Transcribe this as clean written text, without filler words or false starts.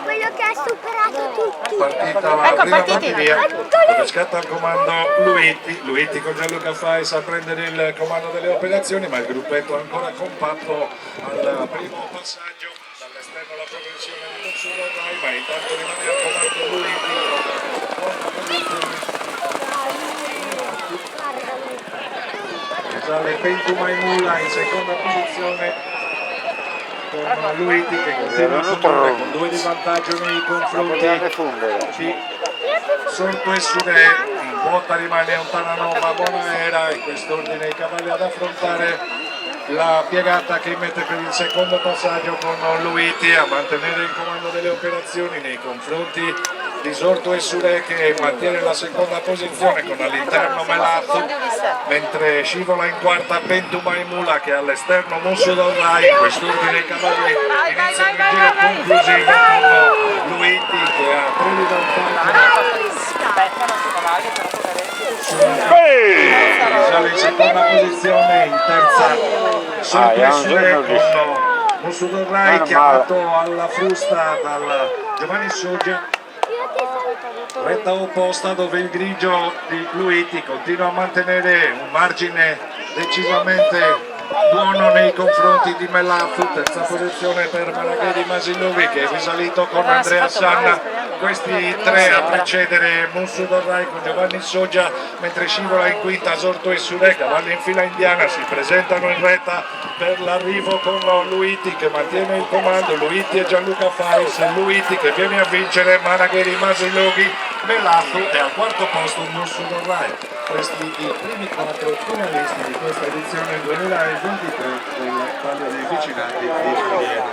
Quello che ha superato tutti. Partita la prima batteria dove scatta il comando Luiti con Gianluca Fais a prendere il comando delle operazioni, ma il gruppetto ancora compatto al primo passaggio dall'esterno alla progressione di Mutsudo Rai, ma intanto rimane al comando Luiti. Sale Pentu Maimula in seconda posizione con Luiti che continua a condurre con 2 di vantaggio nei confronti di Sorto e Sudè. In quota rimane Ontananova, Bonaera, in quest'ordine i cavalli ad affrontare la piegata che mette per il secondo passaggio con Luiti a mantenere il comando delle operazioni nei confronti di Sorto e Sudè che mantiene la seconda posizione con all'interno Melazzo, mentre scivola in quarta Pentu Maimula che all'esterno Musso Dorrai. In quest'ordine i cavalli iniziano il giro conclusivo con Luiti che ha 3 di vantaggio. Sale in seconda posizione, in terza Sorto e Sudè con Musso Dorrai chiamato alla frusta dal Giovanni Soggia. Retta opposta dove il grigio di Luiti continua a mantenere un margine decisamente buono nei confronti di Melazzo. Terza posizione per Maragheri Masilovi che è risalito con Andrea Sanna. Questi 3 a precedere Musso Dorrai con Giovanni Soggia, mentre scivola in quinta Sorto e Sudè. Cavalli in fila indiana si presentano in retta per l'arrivo con Luiti che mantiene il comando. Luiti e Gianluca Fais, Luiti che viene a vincere Maragheri Masiloghi, Melazzo e al quarto posto Musso Dorrai. Questi i primi 4 finalisti di questa edizione 2023 del Palio dei Vicinati di Fioriera.